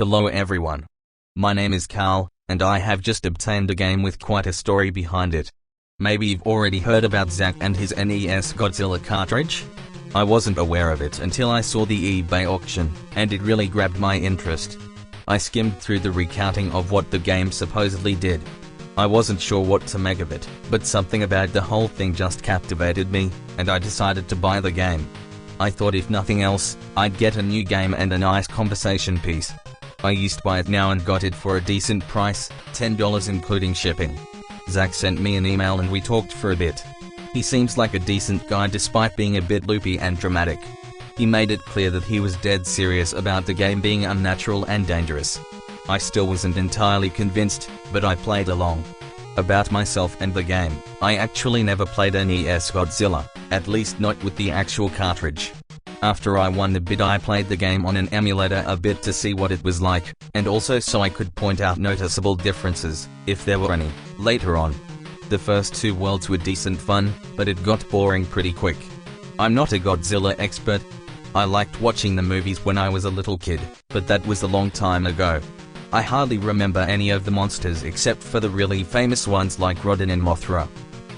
Hello everyone. My name is Carl, and I have just obtained a game with quite a story behind it. Maybe you've already heard about Zach and his NES Godzilla cartridge? I wasn't aware of it until I saw the eBay auction, and it really grabbed my interest. I skimmed through the recounting of what the game supposedly did. I wasn't sure what to make of it, but something about the whole thing just captivated me, and I decided to buy the game. I thought if nothing else, I'd get a new game and a nice conversation piece. I used to buy it now and got it for a decent price, $10 including shipping. Zach sent me an email and we talked for a bit. He seems like a decent guy despite being a bit loopy and dramatic. He made it clear that he was dead serious about the game being unnatural and dangerous. I still wasn't entirely convinced, but I played along. About myself and the game, I actually never played NES Godzilla, at least not with the actual cartridge. After I won the bid, I played the game on an emulator a bit to see what it was like, and also so I could point out noticeable differences, if there were any, later on. The first two worlds were decent fun, but it got boring pretty quick. I'm not a Godzilla expert. I liked watching the movies when I was a little kid, but that was a long time ago. I hardly remember any of the monsters except for the really famous ones like Rodan and Mothra.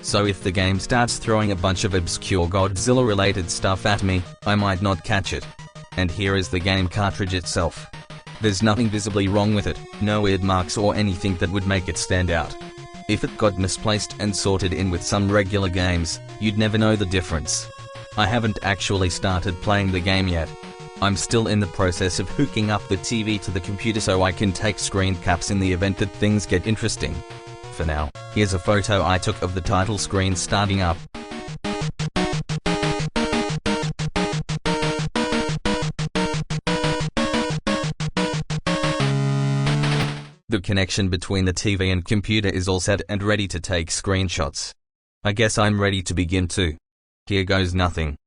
So if the game starts throwing a bunch of obscure Godzilla-related stuff at me, I might not catch it. And here is the game cartridge itself. There's nothing visibly wrong with it, no weird marks or anything that would make it stand out. If it got misplaced and sorted in with some regular games, you'd never know the difference. I haven't actually started playing the game yet. I'm still in the process of hooking up the TV to the computer so I can take screen caps in the event that things get interesting. For now, here's a photo I took of the title screen starting up. The connection between the TV and computer is all set and ready to take screenshots. I guess I'm ready to begin too. Here goes nothing.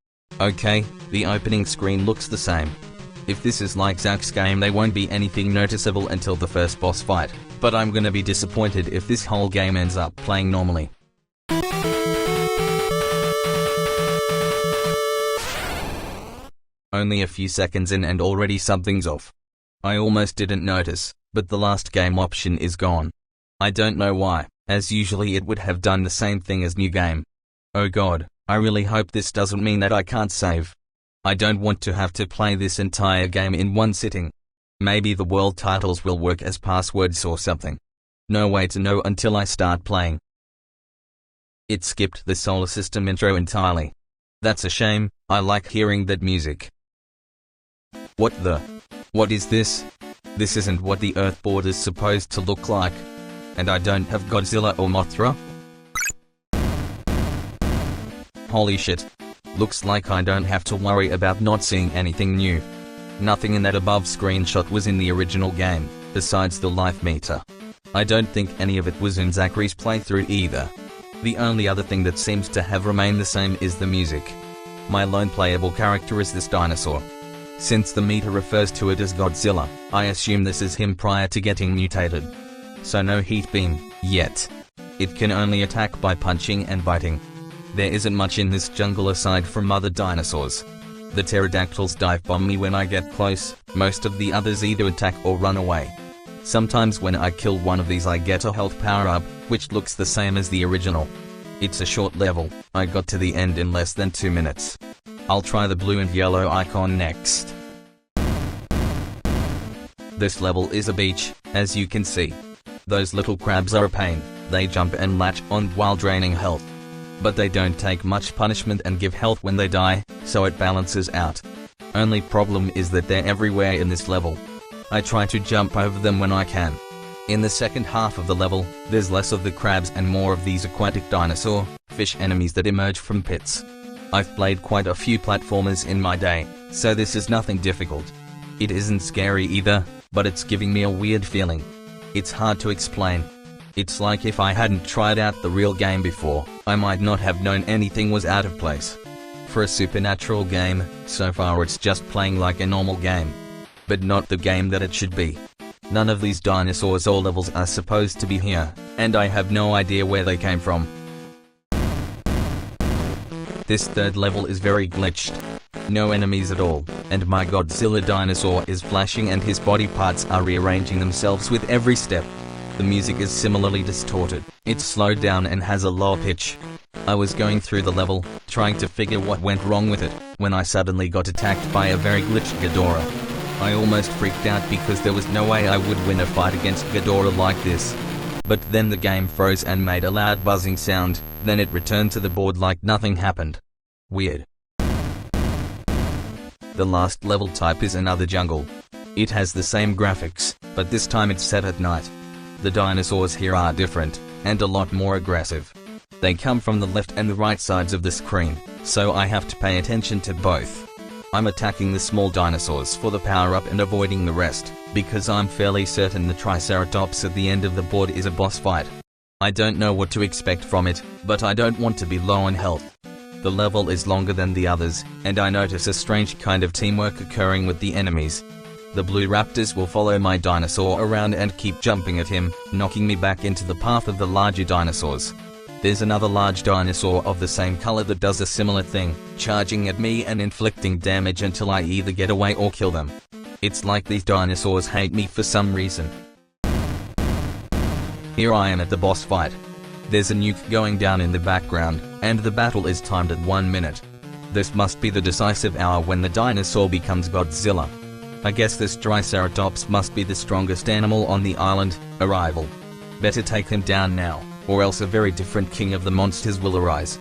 Okay, the opening screen looks the same. If this is like Zach's game, there won't be anything noticeable until the first boss fight, but I'm gonna be disappointed if this whole game ends up playing normally. Only a few seconds in and already something's off. I almost didn't notice, but the last game option is gone. I don't know why, as usually it would have done the same thing as new game. Oh god, I really hope this doesn't mean that I can't save. I don't want to have to play this entire game in one sitting. Maybe the world titles will work as passwords or something. No way to know until I start playing. It skipped the solar system intro entirely. That's a shame, I like hearing that music. What is this? This isn't what the Earth board is supposed to look like. And I don't have Godzilla or Mothra? Holy shit. Looks like I don't have to worry about not seeing anything new. Nothing in that above screenshot was in the original game, besides the life meter. I don't think any of it was in Zachary's playthrough either. The only other thing that seems to have remained the same is the music. My lone playable character is this dinosaur. Since the meter refers to it as Godzilla, I assume this is him prior to getting mutated. So no heat beam, yet. It can only attack by punching and biting. There isn't much in this jungle aside from other dinosaurs. The pterodactyls dive bomb me when I get close, most of the others either attack or run away. Sometimes when I kill one of these I get a health power-up, which looks the same as the original. It's a short level, I got to the end in less than 2 minutes. I'll try the blue and yellow icon next. This level is a beach, as you can see. Those little crabs are a pain, they jump and latch on while draining health. But they don't take much punishment and give health when they die, so it balances out. Only problem is that they're everywhere in this level. I try to jump over them when I can. In the second half of the level, there's less of the crabs and more of these aquatic dinosaur, fish enemies that emerge from pits. I've played quite a few platformers in my day, so this is nothing difficult. It isn't scary either, but it's giving me a weird feeling. It's hard to explain. It's like if I hadn't tried out the real game before, I might not have known anything was out of place. For a supernatural game, so far it's just playing like a normal game. But not the game that it should be. None of these dinosaurs or levels are supposed to be here, and I have no idea where they came from. This third level is very glitched. No enemies at all, and my Godzilla dinosaur is flashing and his body parts are rearranging themselves with every step. The music is similarly distorted, it's slowed down and has a low pitch. I was going through the level, trying to figure what went wrong with it, when I suddenly got attacked by a very glitched Ghidorah. I almost freaked out because there was no way I would win a fight against Ghidorah like this. But then the game froze and made a loud buzzing sound, then it returned to the board like nothing happened. Weird. The last level type is another jungle. It has the same graphics, but this time it's set at night. The dinosaurs here are different, and a lot more aggressive. They come from the left and the right sides of the screen, so I have to pay attention to both. I'm attacking the small dinosaurs for the power-up and avoiding the rest, because I'm fairly certain the Triceratops at the end of the board is a boss fight. I don't know what to expect from it, but I don't want to be low on health. The level is longer than the others, and I notice a strange kind of teamwork occurring with the enemies. The blue raptors will follow my dinosaur around and keep jumping at him, knocking me back into the path of the larger dinosaurs. There's another large dinosaur of the same color that does a similar thing, charging at me and inflicting damage until I either get away or kill them. It's like these dinosaurs hate me for some reason. Here I am at the boss fight. There's a nuke going down in the background, and the battle is timed at 1 minute. This must be the decisive hour when the dinosaur becomes Godzilla. I guess this Triceratops must be the strongest animal on the island. Arrival. Better take him down now, or else a very different king of the monsters will arise.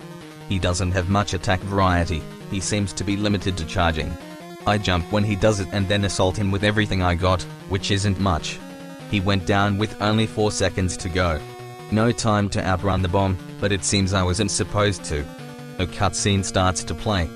He doesn't have much attack variety, he seems to be limited to charging. I jump when he does it and then assault him with everything I got, which isn't much. He went down with only 4 seconds to go. No time to outrun the bomb, but it seems I wasn't supposed to. A cutscene starts to play.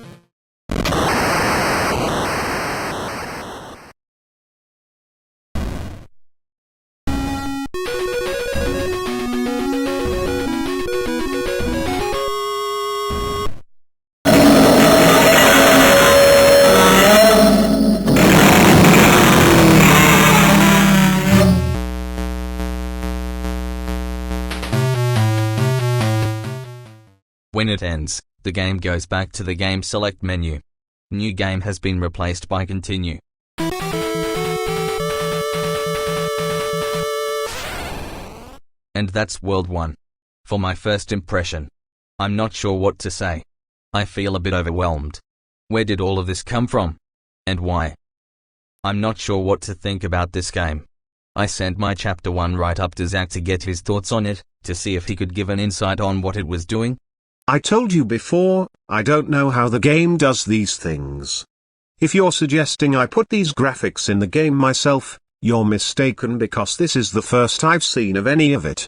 When it ends, the game goes back to the Game Select menu. New game has been replaced by Continue. And that's World 1. For my first impression. I'm not sure what to say. I feel a bit overwhelmed. Where did all of this come from? And why? I'm not sure what to think about this game. I sent my Chapter 1 write-up to Zach to get his thoughts on it, to see if he could give an insight on what it was doing. I told you before, I don't know how the game does these things. If you're suggesting I put these graphics in the game myself, you're mistaken because this is the first I've seen of any of it.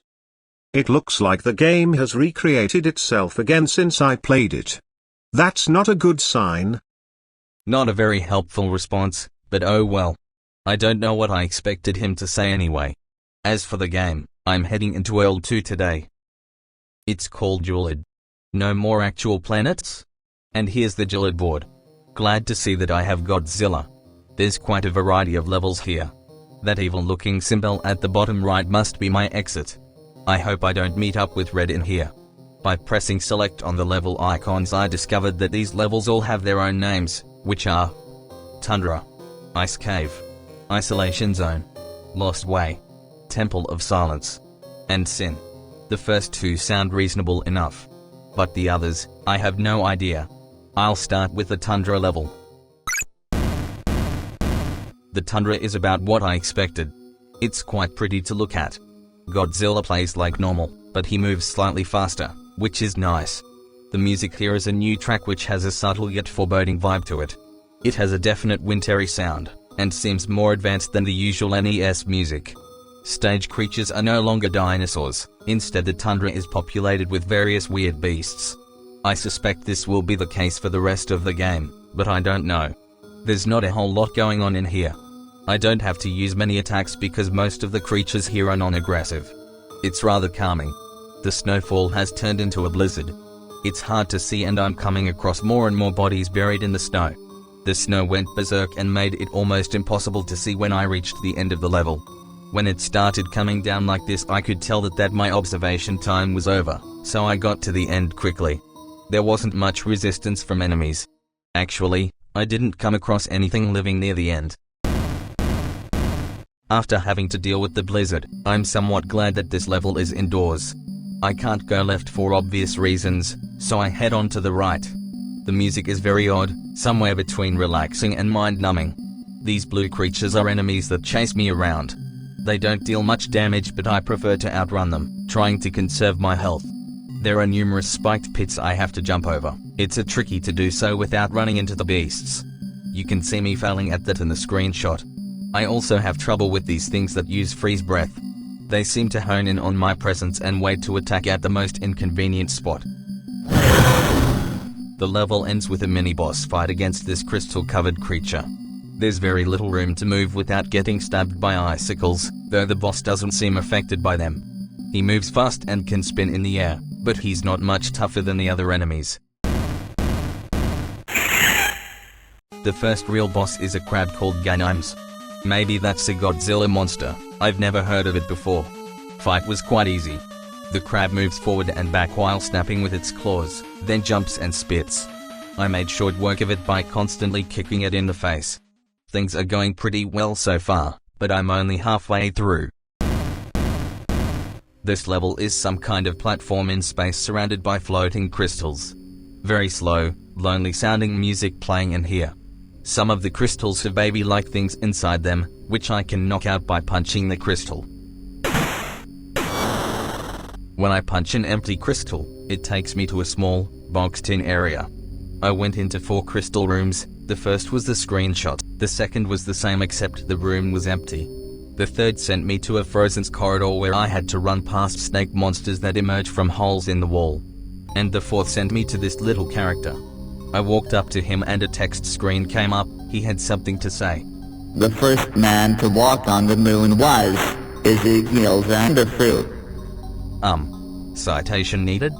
It looks like the game has recreated itself again since I played it. That's not a good sign. Not a very helpful response, but oh well. I don't know what I expected him to say anyway. As for the game, I'm heading into World 2 today. It's called Gelid. No more actual planets? And here's the Gelid board. Glad to see that I have Godzilla. There's quite a variety of levels here. That evil-looking symbol at the bottom right must be my exit. I hope I don't meet up with Red in here. By pressing select on the level icons I discovered that these levels all have their own names, which are Tundra, Ice Cave, Isolation Zone, Lost Way, Temple of Silence, and Sin. The first two sound reasonable enough. But the others, I have no idea. I'll start with the Tundra level. The Tundra is about what I expected. It's quite pretty to look at. Godzilla plays like normal, but he moves slightly faster, which is nice. The music here is a new track which has a subtle yet foreboding vibe to it. It has a definite wintry sound, and seems more advanced than the usual NES music. Stage creatures are no longer dinosaurs, instead the tundra is populated with various weird beasts. I suspect this will be the case for the rest of the game, but I don't know. There's not a whole lot going on in here. I don't have to use many attacks because most of the creatures here are non-aggressive. It's rather calming. The snowfall has turned into a blizzard. It's hard to see and I'm coming across more and more bodies buried in the snow. The snow went berserk and made it almost impossible to see when I reached the end of the level. When it started coming down like this I could tell that my observation time was over, so I got to the end quickly. There wasn't much resistance from enemies. Actually, I didn't come across anything living near the end. After having to deal with the blizzard, I'm somewhat glad that this level is indoors. I can't go left for obvious reasons, so I head on to the right. The music is very odd, somewhere between relaxing and mind-numbing. These blue creatures are enemies that chase me around. They don't deal much damage, but I prefer to outrun them, trying to conserve my health. There are numerous spiked pits I have to jump over. It's tricky to do so without running into the beasts. You can see me failing at that in the screenshot. I also have trouble with these things that use freeze breath. They seem to hone in on my presence and wait to attack at the most inconvenient spot. The level ends with a mini-boss fight against this crystal-covered creature. There's very little room to move without getting stabbed by icicles, though the boss doesn't seem affected by them. He moves fast and can spin in the air, but he's not much tougher than the other enemies. The first real boss is a crab called Gelid. Maybe that's a Godzilla monster, I've never heard of it before. Fight was quite easy. The crab moves forward and back while snapping with its claws, then jumps and spits. I made short work of it by constantly kicking it in the face. Things are going pretty well so far, but I'm only halfway through. This level is some kind of platform in space surrounded by floating crystals. Very slow, lonely sounding music playing in here. Some of the crystals have baby-like things inside them, which I can knock out by punching the crystal. When I punch an empty crystal, it takes me to a small, boxed-in area. I went into 4 crystal rooms. The first was the screenshot, the second was the same except the room was empty. The third sent me to a frozen corridor where I had to run past snake monsters that emerge from holes in the wall. And the fourth sent me to this little character. I walked up to him and a text screen came up. He had something to say. The first man to walk on the moon was Ezekiel Vanderfruit. Citation needed?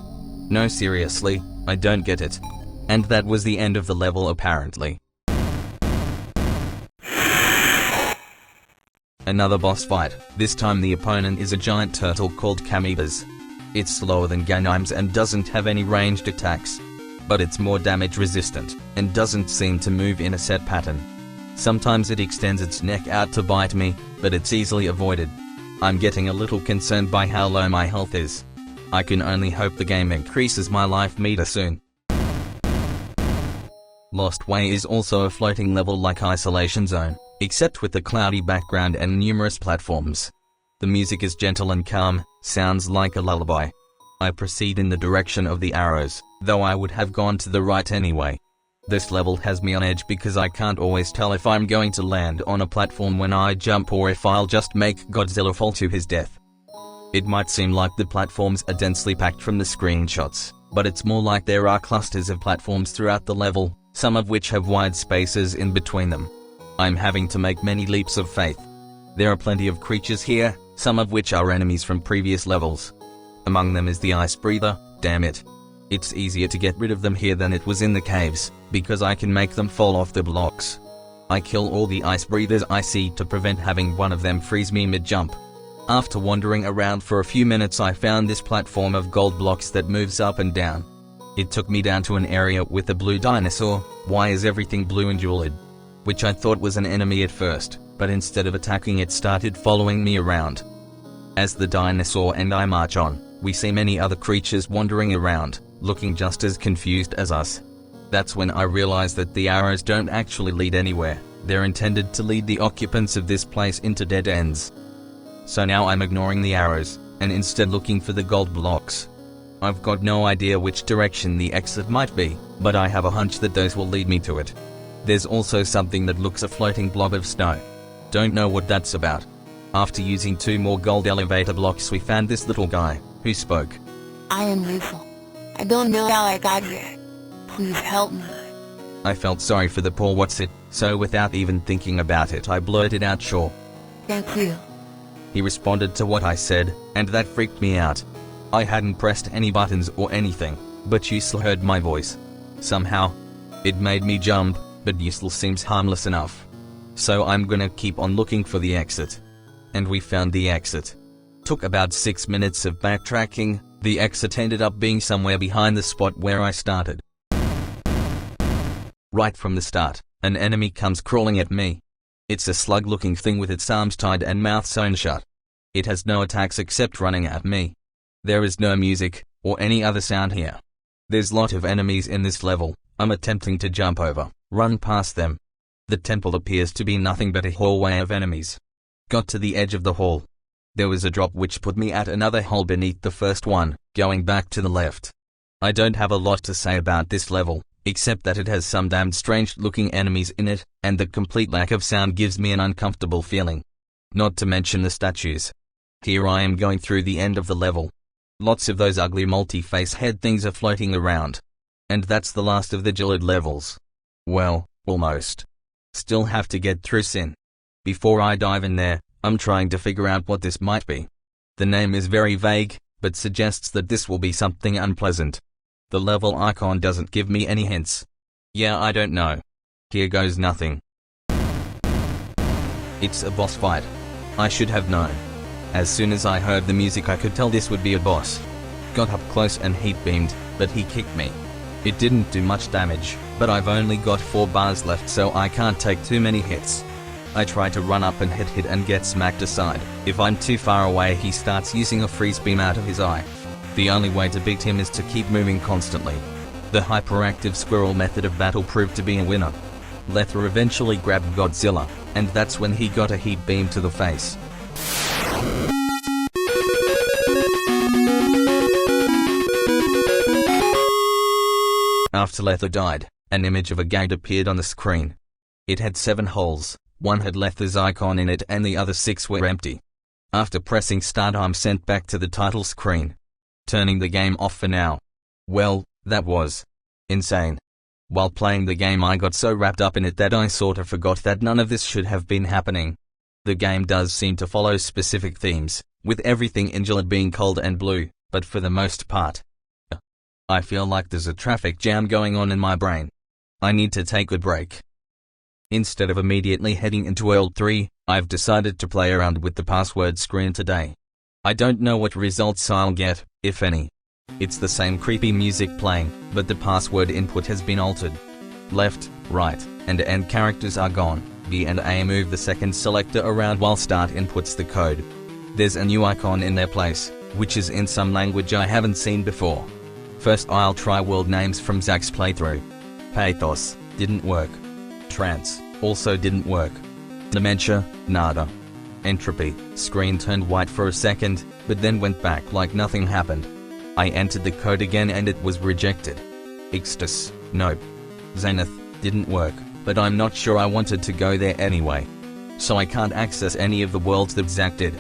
No, seriously, I don't get it. And that was the end of the level apparently. Another boss fight. This time the opponent is a giant turtle called Amorphis. It's slower than Gelid and doesn't have any ranged attacks. But it's more damage resistant, and doesn't seem to move in a set pattern. Sometimes it extends its neck out to bite me, but it's easily avoided. I'm getting a little concerned by how low my health is. I can only hope the game increases my life meter soon. Lost Way is also a floating level like Isolation Zone, except with a cloudy background and numerous platforms. The music is gentle and calm, sounds like a lullaby. I proceed in the direction of the arrows, though I would have gone to the right anyway. This level has me on edge because I can't always tell if I'm going to land on a platform when I jump or if I'll just make Godzilla fall to his death. It might seem like the platforms are densely packed from the screenshots, but it's more like there are clusters of platforms throughout the level, some of which have wide spaces in between them. I'm having to make many leaps of faith. There are plenty of creatures here, some of which are enemies from previous levels. Among them is the ice breather. Damn it. It's easier to get rid of them here than it was in the caves, because I can make them fall off the blocks. I kill all the ice breathers I see to prevent having one of them freeze me mid-jump. After wandering around for a few minutes I found this platform of gold blocks that moves up and down. It took me down to an area with a blue dinosaur. Why is everything blue and Gelid? Which I thought was an enemy at first, but instead of attacking it started following me around. As the dinosaur and I march on, we see many other creatures wandering around, looking just as confused as us. That's when I realize that the arrows don't actually lead anywhere. They're intended to lead the occupants of this place into dead ends. So now I'm ignoring the arrows, and instead looking for the gold blocks. I've got no idea which direction the exit might be, but I have a hunch that those will lead me to it. There's also something that looks a floating blob of snow. Don't know what that's about. After using 2 more gold elevator blocks we found this little guy, who spoke. I am Lethal. I don't know how I got here. Please help me. I felt sorry for the poor what's-it, so without even thinking about it I blurted out sure. Thank you. He responded to what I said, and that freaked me out. I hadn't pressed any buttons or anything, but you still heard my voice. Somehow. It made me jump, but you still seems harmless enough. So I'm gonna keep on looking for the exit. And we found the exit. Took about 6 minutes of backtracking. The exit ended up being somewhere behind the spot where I started. Right from the start, an enemy comes crawling at me. It's a slug-looking thing with its arms tied and mouth sewn shut. It has no attacks except running at me. There is no music, or any other sound here. There's lot of enemies in this level. I'm attempting to jump over, run past them. The temple appears to be nothing but a hallway of enemies. Got to the edge of the hall. There was a drop which put me at another hole beneath the first one, going back to the left. I don't have a lot to say about this level, except that it has some damned strange looking enemies in it, and the complete lack of sound gives me an uncomfortable feeling. Not to mention the statues. Here I am going through the end of the level. Lots of those ugly multi-face head things are floating around. And that's the last of the Gelid levels. Well, almost. Still have to get through Sin. Before I dive in there, I'm trying to figure out what this might be. The name is very vague, but suggests that this will be something unpleasant. The level icon doesn't give me any hints. Yeah, I don't know. Here goes nothing. It's a boss fight. I should have known. As soon as I heard the music I could tell this would be a boss. Got up close and heat beamed, but he kicked me. It didn't do much damage, but I've only got 4 bars left so I can't take too many hits. I try to run up and hit and get smacked aside. If I'm too far away he starts using a freeze beam out of his eye. The only way to beat him is to keep moving constantly. The hyperactive squirrel method of battle proved to be a winner. Lether eventually grabbed Godzilla, and that's when he got a heat beam to the face. After Lether died, an image of a gate appeared on the screen. It had 7 holes, one had Lether's icon in it and the other 6 were empty. After pressing start I'm sent back to the title screen. Turning the game off for now. Well, that was insane. While playing the game I got so wrapped up in it that I sort of forgot that none of this should have been happening. The game does seem to follow specific themes, with everything in Gelid being cold and blue, but for the most part, I feel like there's a traffic jam going on in my brain. I need to take a break. Instead of immediately heading into World 3, I've decided to play around with the password screen today. I don't know what results I'll get, if any. It's the same creepy music playing, but the password input has been altered. Left, right, and end characters are gone. B and A move the second selector around while start inputs the code. There's a new icon in their place, which is in some language I haven't seen before. First I'll try world names from Zach's playthrough. Pathos, didn't work. Trance, also didn't work. Dementia, nada. Entropy, screen turned white for a second, but then went back like nothing happened. I entered the code again and it was rejected. Ixtus, nope. Zenith, didn't work, but I'm not sure I wanted to go there anyway. So I can't access any of the worlds that Zach did.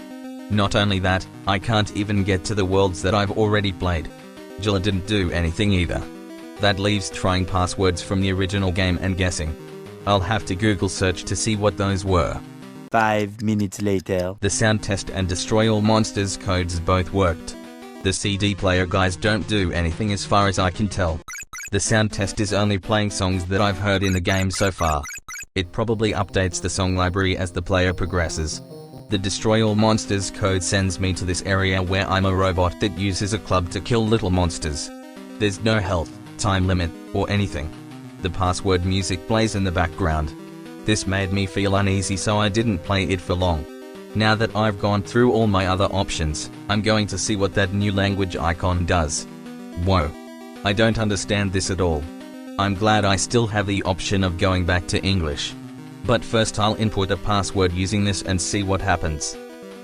Not only that, I can't even get to the worlds that I've already played. Gelid didn't do anything either. That leaves trying passwords from the original game and guessing. I'll have to Google search to see what those were. 5 minutes later. The sound test and destroy all monsters codes both worked. The CD player guys don't do anything as far as I can tell. The sound test is only playing songs that I've heard in the game so far. It probably updates the song library as the player progresses. The destroy all monsters code sends me to this area where I'm a robot that uses a club to kill little monsters. There's no health, time limit, or anything. The password music plays in the background. This made me feel uneasy so I didn't play it for long. Now that I've gone through all my other options, I'm going to see what that new language icon does. Whoa. I don't understand this at all. I'm glad I still have the option of going back to English. But first I'll input a password using this and see what happens.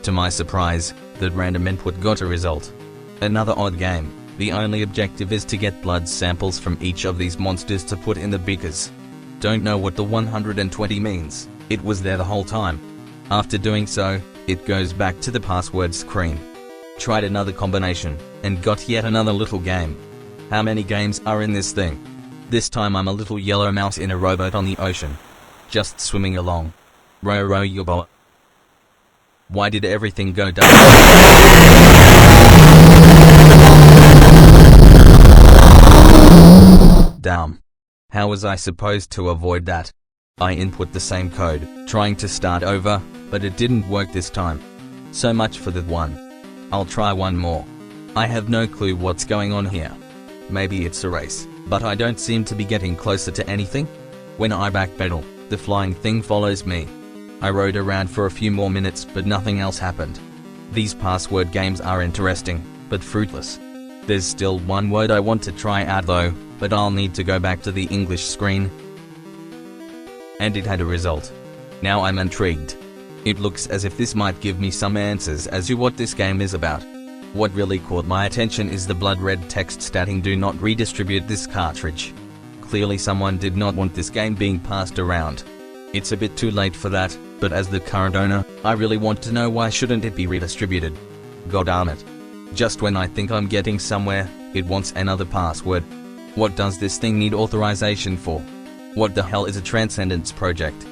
To my surprise, the random input got a result. Another odd game. The only objective is to get blood samples from each of these monsters to put in the beakers. Don't know what the 120 means. It was there the whole time. After doing so, it goes back to the password screen. Tried another combination, and got yet another little game. How many games are in this thing? This time I'm a little yellow mouse in a rowboat on the ocean. Just swimming along. Row row your boat. Why did everything go down? Damn. How was I supposed to avoid that? I input the same code, trying to start over, but it didn't work this time. So much for that one. I'll try one more. I have no clue what's going on here. Maybe it's a race, but I don't seem to be getting closer to anything. When I backpedal, the flying thing follows me. I rode around for a few more minutes but nothing else happened. These password games are interesting, but fruitless. There's still one word I want to try out though, but I'll need to go back to the English screen. And it had a result. Now I'm intrigued. It looks as if this might give me some answers as to what this game is about. What really caught my attention is the blood red text stating "Do not redistribute this cartridge." Clearly someone did not want this game being passed around. It's a bit too late for that, but as the current owner, I really want to know why shouldn't it be redistributed. God damn it. Just when I think I'm getting somewhere, it wants another password. What does this thing need authorization for? What the hell is a Transcendence project?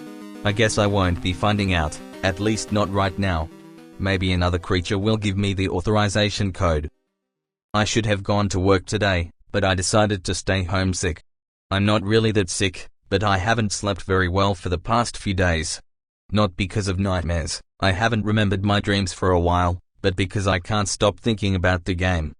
I guess I won't be finding out, at least not right now. Maybe another creature will give me the authorization code. I should have gone to work today, but I decided to stay home sick. I'm not really that sick, but I haven't slept very well for the past few days. Not because of nightmares, I haven't remembered my dreams for a while, but because I can't stop thinking about the game.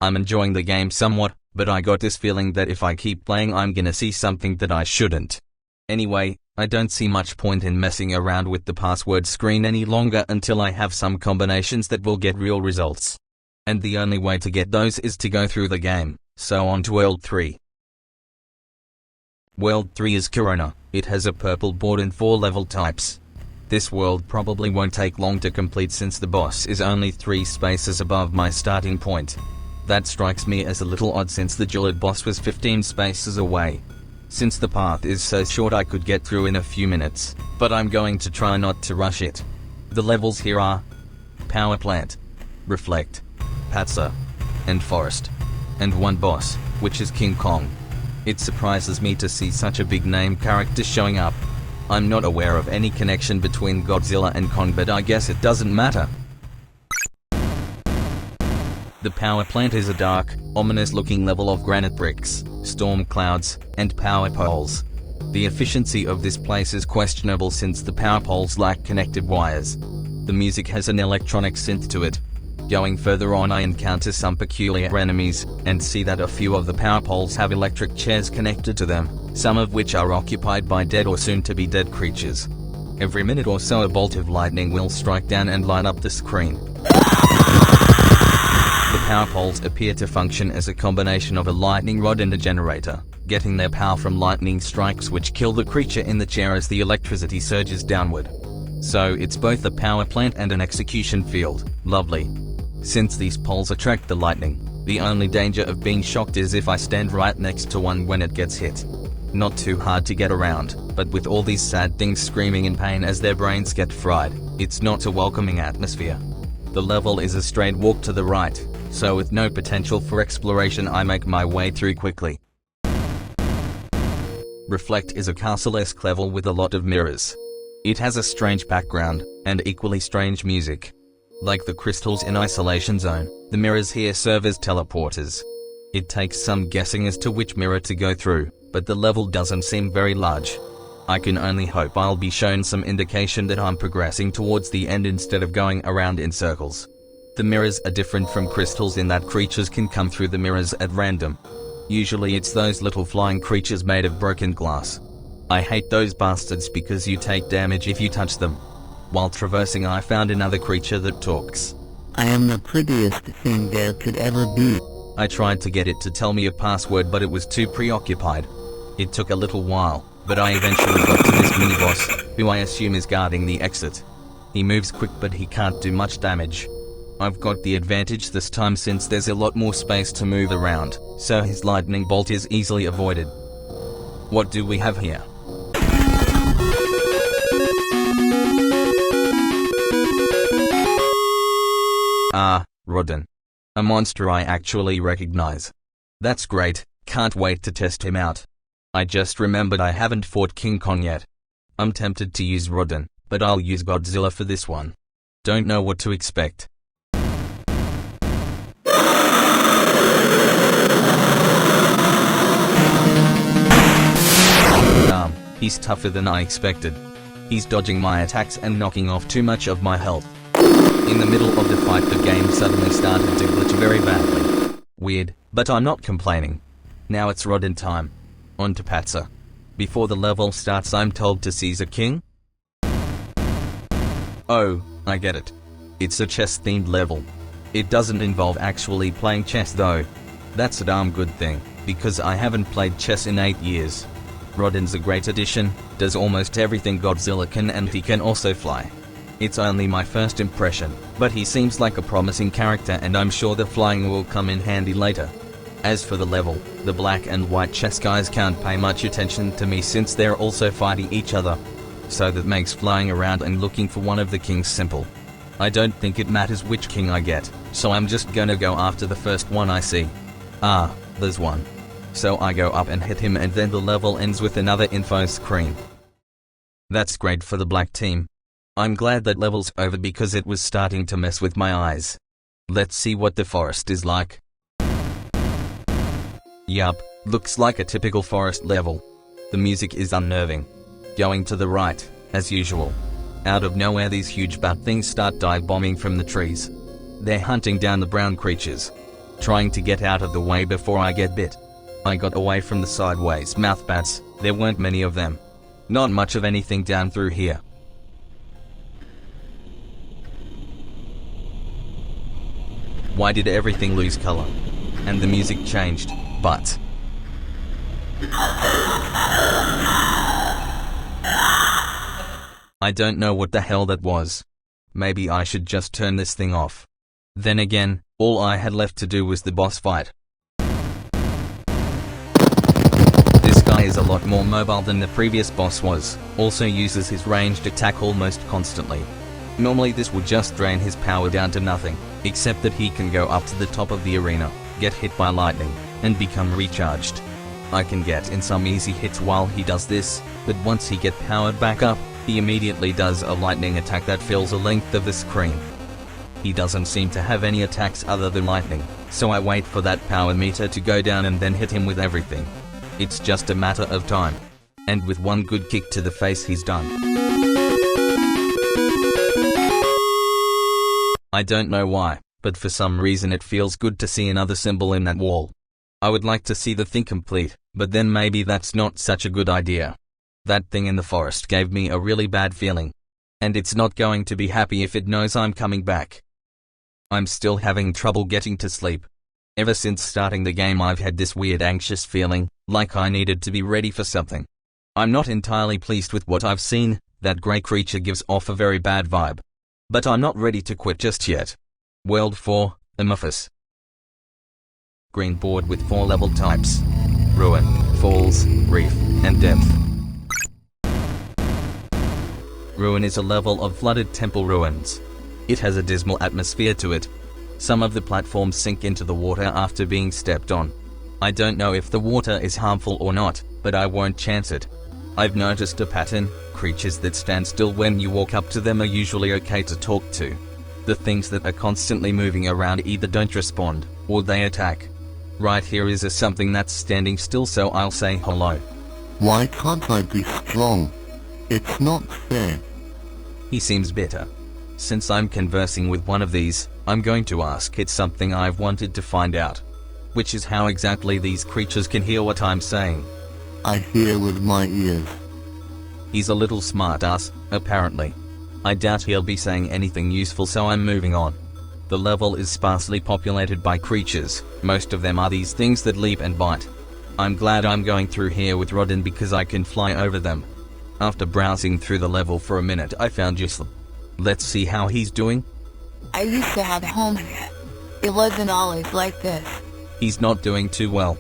I'm enjoying the game somewhat, but I got this feeling that if I keep playing I'm gonna see something that I shouldn't. Anyway, I don't see much point in messing around with the password screen any longer until I have some combinations that will get real results. And the only way to get those is to go through the game, so on to World 3. World 3 is Corona. It has a purple board and 4 level types. This world probably won't take long to complete since the boss is only 3 spaces above my starting point. That strikes me as a little odd since the Gelid boss was 15 spaces away. Since the path is so short I could get through in a few minutes, but I'm going to try not to rush it. The levels here are Power Plant, Reflect, Patsa, and Forest. And one boss, which is King Kong. It surprises me to see such a big name character showing up. I'm not aware of any connection between Godzilla and Kong, but I guess it doesn't matter. The power plant is a dark, ominous-looking level of granite bricks, storm clouds, and power poles. The efficiency of this place is questionable since the power poles lack connected wires. The music has an electronic synth to it. Going further on I encounter some peculiar enemies, and see that a few of the power poles have electric chairs connected to them, some of which are occupied by dead or soon-to-be-dead creatures. Every minute or so a bolt of lightning will strike down and light up the screen. The power poles appear to function as a combination of a lightning rod and a generator, getting their power from lightning strikes which kill the creature in the chair as the electricity surges downward. So it's both a power plant and an execution field. Lovely. Since these poles attract the lightning, the only danger of being shocked is if I stand right next to one when it gets hit. Not too hard to get around, but with all these sad things screaming in pain as their brains get fried, it's not a welcoming atmosphere. The level is a straight walk to the right, so with no potential for exploration I make my way through quickly. Reflect is a castle-esque level with a lot of mirrors. It has a strange background, and equally strange music. Like the crystals in Isolation Zone, the mirrors here serve as teleporters. It takes some guessing as to which mirror to go through, but the level doesn't seem very large. I can only hope I'll be shown some indication that I'm progressing towards the end instead of going around in circles. The mirrors are different from crystals in that creatures can come through the mirrors at random. Usually it's those little flying creatures made of broken glass. I hate those bastards because you take damage if you touch them. While traversing I found another creature that talks. I am the prettiest thing there could ever be. I tried to get it to tell me a password but it was too preoccupied. It took a little while, but I eventually got to this mini-boss, who I assume is guarding the exit. He moves quick but he can't do much damage. I've got the advantage this time since there's a lot more space to move around, so his lightning bolt is easily avoided. What do we have here? Ah, Rodin. A monster I actually recognize. That's great, can't wait to test him out. I just remembered I haven't fought King Kong yet. I'm tempted to use Rodin, but I'll use Godzilla for this one. Don't know what to expect. He's tougher than I expected. He's dodging my attacks and knocking off too much of my health. In the middle of the fight the game suddenly started to glitch very badly. Weird, but I'm not complaining. Now it's Rodin time. On to Patsa. Before the level starts I'm told to seize a king? Oh, I get it. It's a chess-themed level. It doesn't involve actually playing chess though. That's a damn good thing, because I haven't played chess in 8 years. Rodin's a great addition, does almost everything Godzilla can, and he can also fly. It's only my first impression, but he seems like a promising character and I'm sure the flying will come in handy later. As for the level, the black and white chess guys can't pay much attention to me since they're also fighting each other. So that makes flying around and looking for one of the kings simple. I don't think it matters which king I get, so I'm just gonna go after the first one I see. Ah, there's one. So I go up and hit him and then the level ends with another info screen. That's great for the black team. I'm glad that level's over because it was starting to mess with my eyes. Let's see what the forest is like. Yup, looks like a typical forest level. The music is unnerving. Going to the right, as usual. Out of nowhere these huge bat things start dive bombing from the trees. They're hunting down the brown creatures. Trying to get out of the way before I get bit. I got away from the sideways mouth bats, there weren't many of them. Not much of anything down through here. Why did everything lose color? And the music changed, but... I don't know what the hell that was. Maybe I should just turn this thing off. Then again, all I had left to do was the boss fight. This guy is a lot more mobile than the previous boss was, also uses his ranged attack almost constantly. Normally this would just drain his power down to nothing, except that he can go up to the top of the arena, get hit by lightning, and become recharged. I can get in some easy hits while he does this, but once he gets powered back up, he immediately does a lightning attack that fills the length of the screen. He doesn't seem to have any attacks other than lightning, so I wait for that power meter to go down and then hit him with everything. It's just a matter of time. And with one good kick to the face he's done. I don't know why, but for some reason it feels good to see another symbol in that wall. I would like to see the thing complete, but then maybe that's not such a good idea. That thing in the forest gave me a really bad feeling. And it's not going to be happy if it knows I'm coming back. I'm still having trouble getting to sleep. Ever since starting the game I've had this weird anxious feeling, like I needed to be ready for something. I'm not entirely pleased with what I've seen, that grey creature gives off a very bad vibe. But I'm not ready to quit just yet. World 4, Amorphis. Green board with 4 level types. Ruin, Falls, Reef, and Depth. Ruin is a level of flooded temple ruins. It has a dismal atmosphere to it. Some of the platforms sink into the water after being stepped on. I don't know if the water is harmful or not, but I won't chance it. I've noticed a pattern. Creatures that stand still when you walk up to them are usually okay to talk to. The things that are constantly moving around either don't respond, or they attack. Right here is a something that's standing still, so I'll say hello. Why can't I be strong? It's not fair. He seems bitter. Since I'm conversing with one of these, I'm going to ask it something I've wanted to find out. Which is how exactly these creatures can hear what I'm saying. I hear with my ears. He's a little smartass, apparently. I doubt he'll be saying anything useful, so I'm moving on. The level is sparsely populated by creatures. Most of them are these things that leap and bite. I'm glad I'm going through here with Rodin because I can fly over them. After browsing through the level for a minute I found Gelid. Let's see how he's doing. I used to have a home here. It wasn't always like this. He's not doing too well.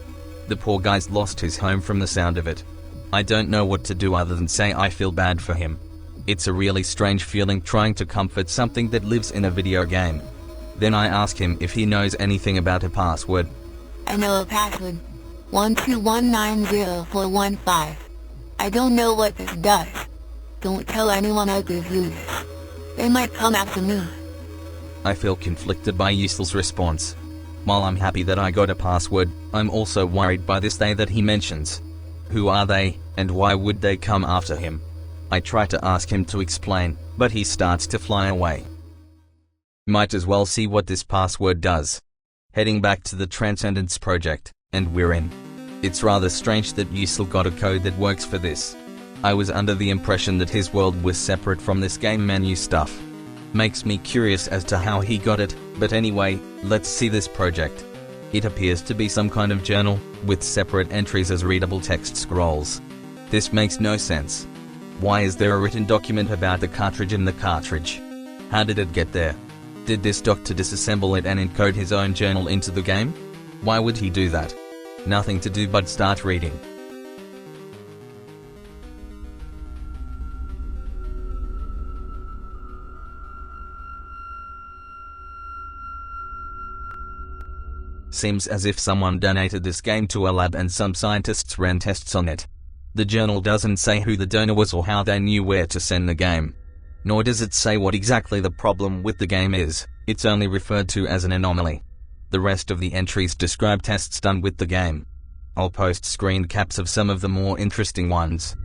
The poor guy's lost his home from the sound of it. I don't know what to do other than say I feel bad for him. It's a really strange feeling trying to comfort something that lives in a video game. Then I ask him if he knows anything about a password. I know a password. 121904415. I don't know what this does. Don't tell anyone I give you this. They might come after me. I feel conflicted by Gelid's response. While I'm happy that I got a password, I'm also worried by this they that he mentions. Who are they, and why would they come after him? I try to ask him to explain, but he starts to fly away. Might as well see what this password does. Heading back to the Transcendence project, and we're in. It's rather strange that you still got a code that works for this. I was under the impression that his world was separate from this game menu stuff. Makes me curious as to how he got it, but anyway, let's see this project. It appears to be some kind of journal, with separate entries as readable text scrolls. This makes no sense. Why is there a written document about the cartridge in the cartridge? How did it get there? Did this doctor disassemble it and encode his own journal into the game? Why would he do that? Nothing to do but start reading. Seems as if someone donated this game to a lab and some scientists ran tests on it. The journal doesn't say who the donor was or how they knew where to send the game. Nor does it say what exactly the problem with the game is, it's only referred to as an anomaly. The rest of the entries describe tests done with the game. I'll post screen caps of some of the more interesting ones.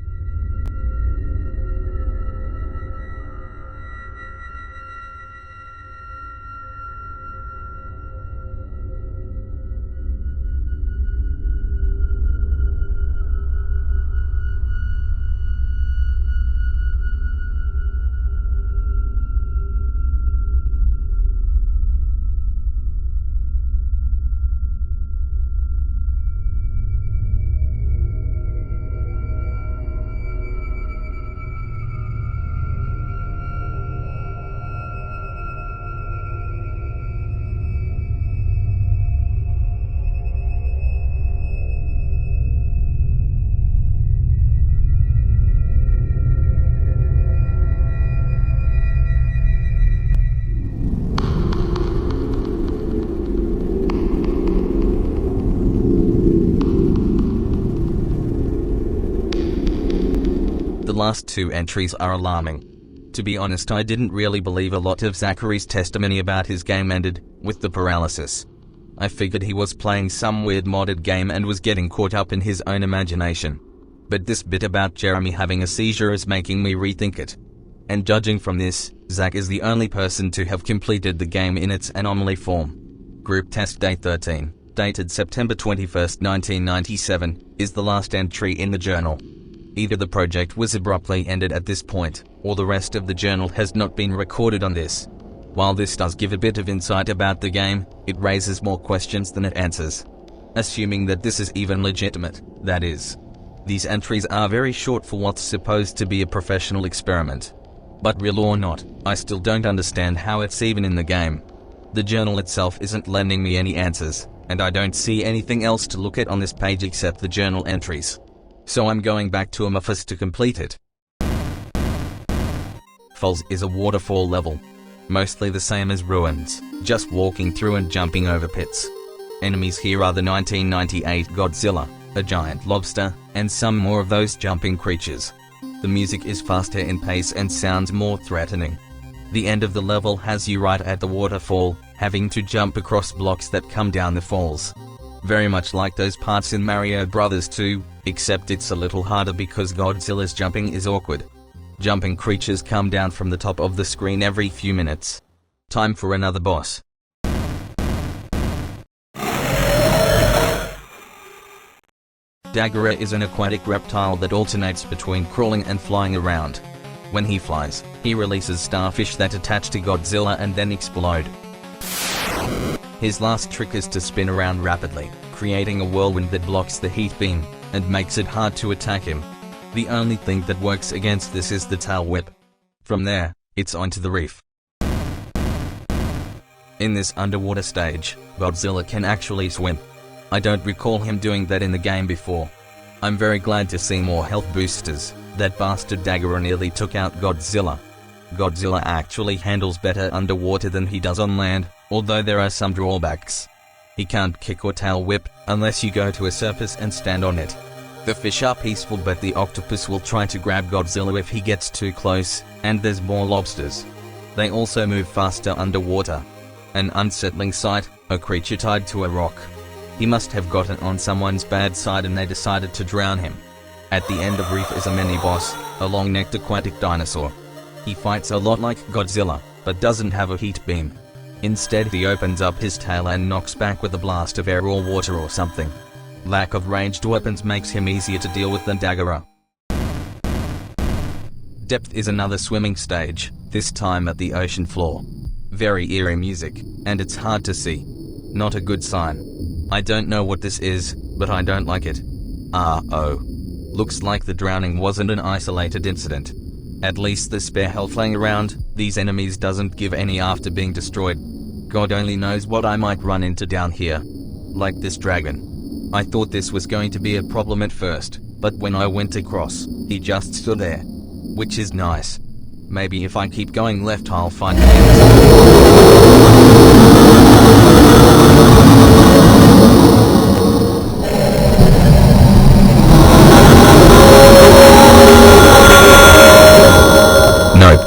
The last two entries are alarming. To be honest, I didn't really believe a lot of Zachary's testimony about his game ended with the paralysis. I figured he was playing some weird modded game and was getting caught up in his own imagination. But this bit about Jeremy having a seizure is making me rethink it. And judging from this, Zach is the only person to have completed the game in its anomaly form. Group Test Day 13, dated September 21, 1997, is the last entry in the journal. Either the project was abruptly ended at this point, or the rest of the journal has not been recorded on this. While this does give a bit of insight about the game, it raises more questions than it answers. Assuming that this is even legitimate, that is. These entries are very short for what's supposed to be a professional experiment. But real or not, I still don't understand how it's even in the game. The journal itself isn't lending me any answers, and I don't see anything else to look at on this page except the journal entries. So I'm going back to Amorphis to complete it. Falls is a waterfall level. Mostly the same as Ruins, just walking through and jumping over pits. Enemies here are the 1998 Godzilla, a giant lobster, and some more of those jumping creatures. The music is faster in pace and sounds more threatening. The end of the level has you right at the waterfall, having to jump across blocks that come down the falls. Very much like those parts in Mario Bros. 2, except it's a little harder because Godzilla's jumping is awkward. Jumping creatures come down from the top of the screen every few minutes. Time for another boss. Daggera is an aquatic reptile that alternates between crawling and flying around. When he flies, he releases starfish that attach to Godzilla and then explode. His last trick is to spin around rapidly, creating a whirlwind that blocks the heat beam, and makes it hard to attack him. The only thing that works against this is the tail whip. From there, it's onto the reef. In this underwater stage, Godzilla can actually swim. I don't recall him doing that in the game before. I'm very glad to see more health boosters. That bastard Daggera nearly took out Godzilla. Godzilla actually handles better underwater than he does on land, although there are some drawbacks. He can't kick or tail whip, unless you go to a surface and stand on it. The fish are peaceful, but the octopus will try to grab Godzilla if he gets too close, and there's more lobsters. They also move faster underwater. An unsettling sight, a creature tied to a rock. He must have gotten on someone's bad side and they decided to drown him. At the end of Reef is a mini-boss, a long-necked aquatic dinosaur. He fights a lot like Godzilla, but doesn't have a heat beam. Instead he opens up his tail and knocks back with a blast of air or water or something. Lack of ranged weapons makes him easier to deal with than Daggerah. Depth is another swimming stage, this time at the ocean floor. Very eerie music, and it's hard to see. Not a good sign. I don't know what this is, but I don't like it. Oh. Looks like the drowning wasn't an isolated incident. At least the spare health laying around, these enemies doesn't give any after being destroyed. God only knows what I might run into down here. Like this dragon. I thought this was going to be a problem at first, but when I went across, he just stood there. Which is nice. Maybe if I keep going left I'll find Nope.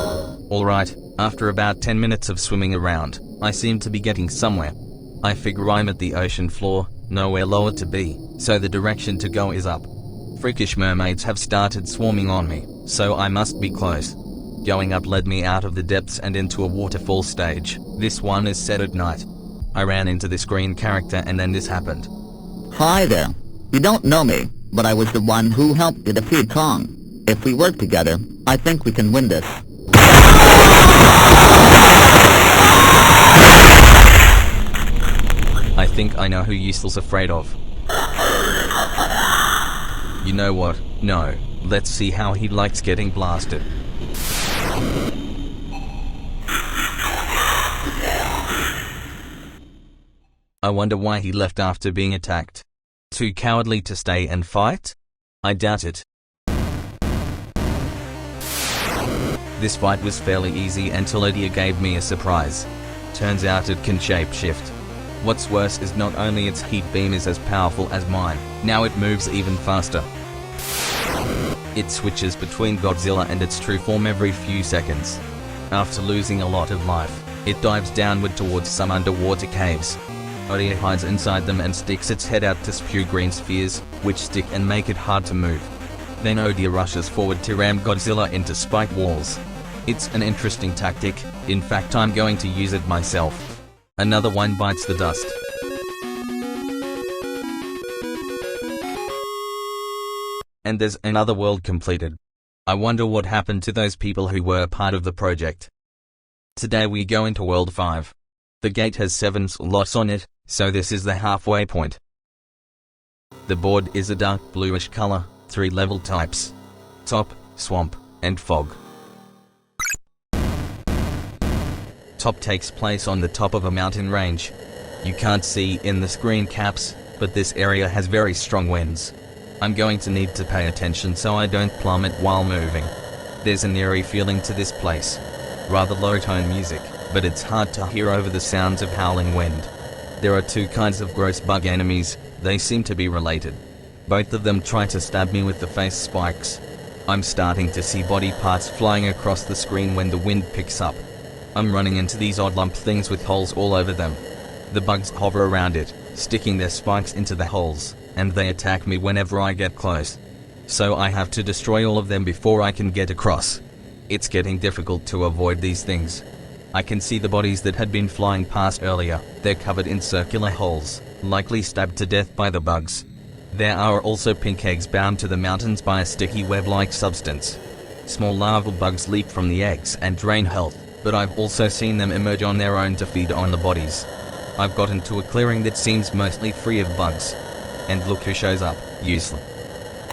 Alright, after about 10 minutes of swimming around, I seem to be getting somewhere. I figure I'm at the ocean floor, nowhere lower to be, so the direction to go is up. Freakish mermaids have started swarming on me, so I must be close. Going up led me out of the depths and into a waterfall stage. This one is set at night. I ran into this green character and then this happened. Hi there. You don't know me, but I was the one who helped you defeat Kong. If we work together, I think we can win this. I think I know who Usel's afraid of. You know what? No. Let's see how he likes getting blasted. I wonder why he left after being attacked. Too cowardly to stay and fight? I doubt it. This fight was fairly easy until Lydia gave me a surprise. Turns out it can shapeshift. What's worse is not only its heat beam is as powerful as mine, now it moves even faster. It switches between Godzilla and its true form every few seconds. After losing a lot of life, it dives downward towards some underwater caves. Odia hides inside them and sticks its head out to spew green spheres, which stick and make it hard to move. Then Odia rushes forward to ram Godzilla into spike walls. It's an interesting tactic, in fact I'm going to use it myself. Another one bites the dust. And there's another world completed. I wonder what happened to those people who were part of the project. Today we go into World 5. The gate has 7 slots on it, so this is the halfway point. The board is a dark bluish color, 3 level types. Top, Swamp, and Fog. Top takes place on the top of a mountain range. You can't see in the screen caps, but this area has very strong winds. I'm going to need to pay attention so I don't plummet while moving. There's an eerie feeling to this place. Rather low-tone music, but it's hard to hear over the sounds of howling wind. There are 2 kinds of gross bug enemies, they seem to be related. Both of them try to stab me with the face spikes. I'm starting to see body parts flying across the screen when the wind picks up. I'm running into these odd lump things with holes all over them. The bugs hover around it, sticking their spikes into the holes, and they attack me whenever I get close. So I have to destroy all of them before I can get across. It's getting difficult to avoid these things. I can see the bodies that had been flying past earlier. They're covered in circular holes, likely stabbed to death by the bugs. There are also pink eggs bound to the mountains by a sticky web-like substance. Small larval bugs leap from the eggs and drain health, but I've also seen them emerge on their own to feed on the bodies. I've gotten to a clearing that seems mostly free of bugs. And look who shows up, Useless.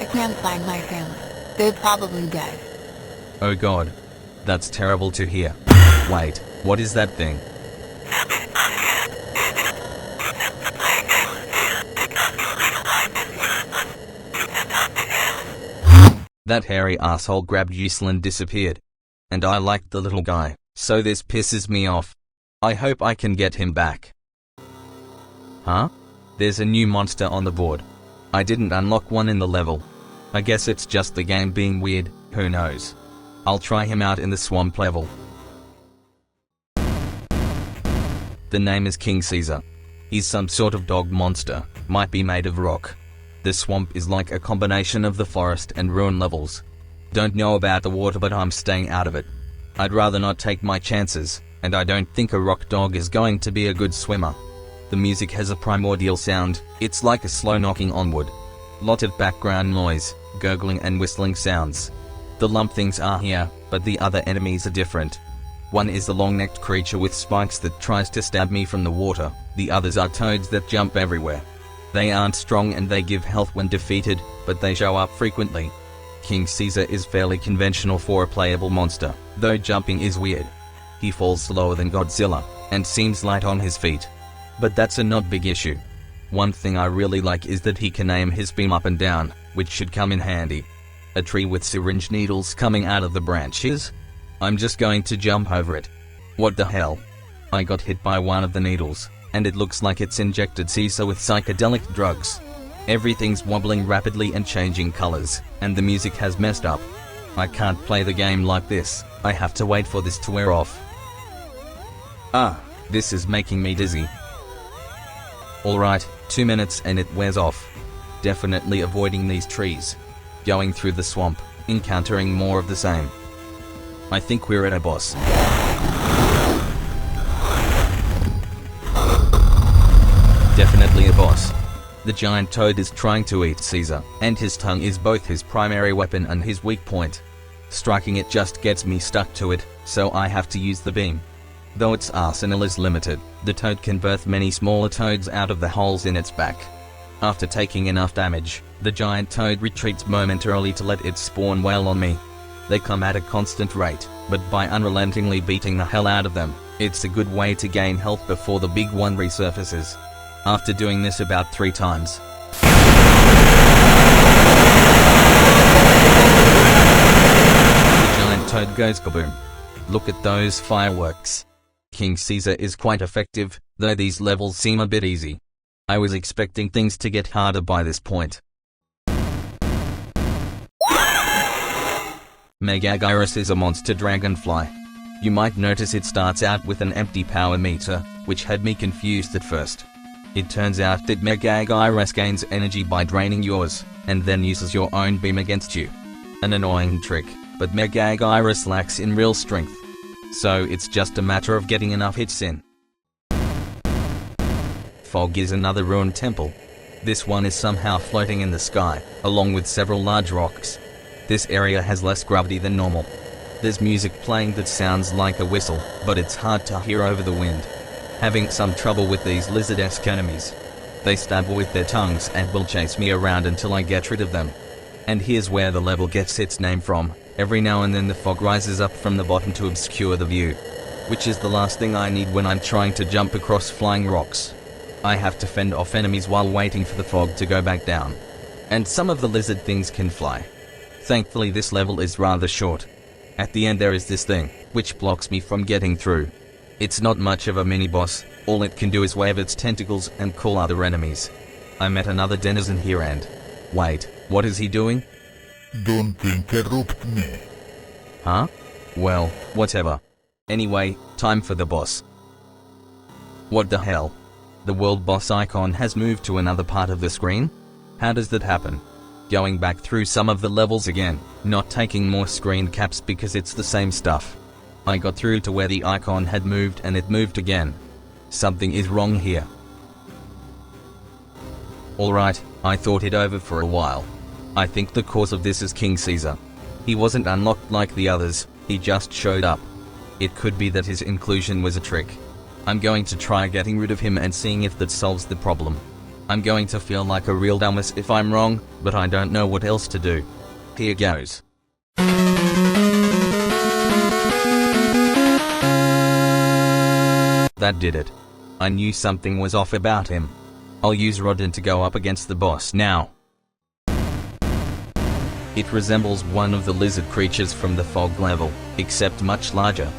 I can't find my family. They're probably dead. Oh god. That's terrible to hear. Wait, what is that thing? That hairy asshole grabbed Useless and disappeared. And I liked the little guy, so this pisses me off. I hope I can get him back. Huh? There's a new monster on the board. I didn't unlock one in the level. I guess it's just the game being weird, who knows. I'll try him out in the swamp level. The name is King Caesar. He's some sort of dog monster, might be made of rock. The swamp is like a combination of the forest and ruin levels. Don't know about the water, but I'm staying out of it. I'd rather not take my chances, and I don't think a rock dog is going to be a good swimmer. The music has a primordial sound, it's like a slow knocking on wood. Lot of background noise, gurgling and whistling sounds. The lump things are here, but the other enemies are different. One is the long-necked creature with spikes that tries to stab me from the water, the others are toads that jump everywhere. They aren't strong and they give health when defeated, but they show up frequently. King Caesar is fairly conventional for a playable monster, though jumping is weird. He falls slower than Godzilla, and seems light on his feet. But that's a not big issue. One thing I really like is that he can aim his beam up and down, which should come in handy. A tree with syringe needles coming out of the branches? I'm just going to jump over it. What the hell? I got hit by one of the needles, and it looks like it's injected Caesar with psychedelic drugs. Everything's wobbling rapidly and changing colors, and the music has messed up. I can't play the game like this, I have to wait for this to wear off. This is making me dizzy. Alright, 2 minutes and it wears off. Definitely avoiding these trees. Going through the swamp, encountering more of the same. I think we're at a boss. Definitely a boss. The giant toad is trying to eat Caesar, and his tongue is both his primary weapon and his weak point. Striking it just gets me stuck to it, so I have to use the beam. Though its arsenal is limited, the toad can birth many smaller toads out of the holes in its back. After taking enough damage, the giant toad retreats momentarily to let its spawn wail on me. They come at a constant rate, but by unrelentingly beating the hell out of them, it's a good way to gain health before the big one resurfaces. After doing this about 3 times, the giant toad goes kaboom. Look at those fireworks. King Caesar is quite effective, though these levels seem a bit easy. I was expecting things to get harder by this point. Megagyrus is a monster dragonfly. You might notice it starts out with an empty power meter, which had me confused at first. It turns out that Megagyrus gains energy by draining yours, and then uses your own beam against you. An annoying trick, but Megagyrus lacks in real strength. So it's just a matter of getting enough hits in. Fog is another ruined temple. This one is somehow floating in the sky, along with several large rocks. This area has less gravity than normal. There's music playing that sounds like a whistle, but it's hard to hear over the wind. Having some trouble with these lizard-esque enemies. They stab with their tongues and will chase me around until I get rid of them. And here's where the level gets its name from. Every now and then the fog rises up from the bottom to obscure the view, which is the last thing I need when I'm trying to jump across flying rocks. I have to fend off enemies while waiting for the fog to go back down. And some of the lizard things can fly. Thankfully this level is rather short. At the end there is this thing, which blocks me from getting through. It's not much of a mini-boss, all it can do is wave its tentacles and call other enemies. I met another denizen here and... Wait, what is he doing? Don't interrupt me. Huh? Well, whatever. Anyway, time for the boss. What the hell? The world boss icon has moved to another part of the screen? How does that happen? Going back through some of the levels again, not taking more screen caps because it's the same stuff. I got through to where the icon had moved and it moved again. Something is wrong here. Alright, I thought it over for a while. I think the cause of this is King Caesar. He wasn't unlocked like the others, he just showed up. It could be that his inclusion was a trick. I'm going to try getting rid of him and seeing if that solves the problem. I'm going to feel like a real dumbass if I'm wrong, but I don't know what else to do. Here goes. That did it. I knew something was off about him. I'll use Rodin to go up against the boss now. It resembles one of the lizard creatures from the fog level, except much larger.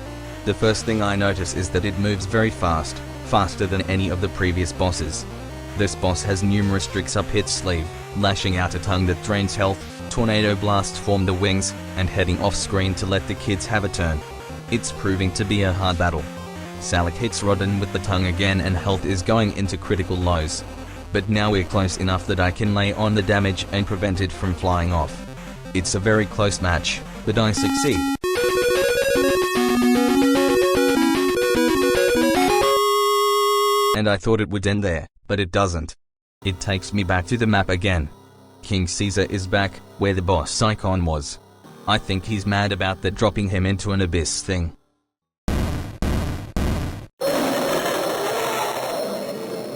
The first thing I notice is that it moves very fast, faster than any of the previous bosses. This boss has numerous tricks up its sleeve, lashing out a tongue that drains health, tornado blasts form the wings, and heading off screen to let the kids have a turn. It's proving to be a hard battle. Salik hits Rodin with the tongue again and health is going into critical lows. But now we're close enough that I can lay on the damage and prevent it from flying off. It's a very close match, but I succeed. And I thought it would end there, but it doesn't. It takes me back to the map again. King Caesar is back, where the boss icon was. I think he's mad about that dropping him into an abyss thing.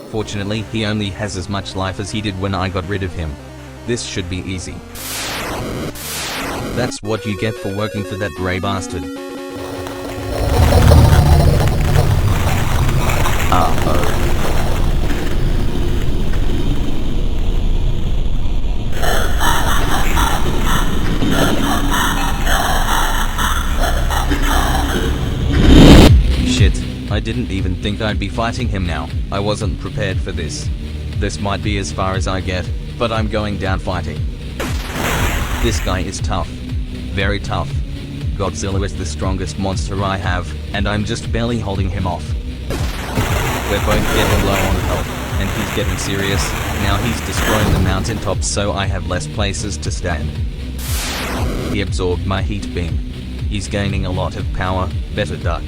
Fortunately, he only has as much life as he did when I got rid of him. This should be easy. That's what you get for working for that grey bastard. Shit, I didn't even think I'd be fighting him now. I wasn't prepared for this. This might be as far as I get, but I'm going down fighting. This guy is tough. Very tough. Godzilla is the strongest monster I have, and I'm just barely holding him off. We're both getting low on health, and he's getting serious. Now he's destroying the mountaintops, so I have less places to stand. He absorbed my heat beam. He's gaining a lot of power. Better duck.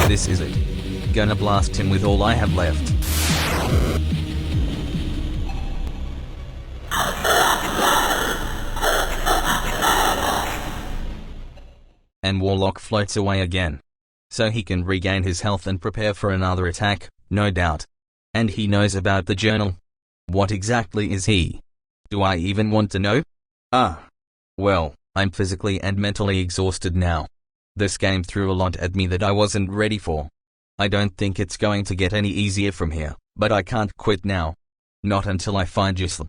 This is it. Gonna blast him with all I have left. And Warlock floats away again. So he can regain his health and prepare for another attack, no doubt. And he knows about the journal. What exactly is he? Do I even want to know? Well, I'm physically and mentally exhausted now. This game threw a lot at me that I wasn't ready for. I don't think it's going to get any easier from here, but I can't quit now. Not until I find Gelid.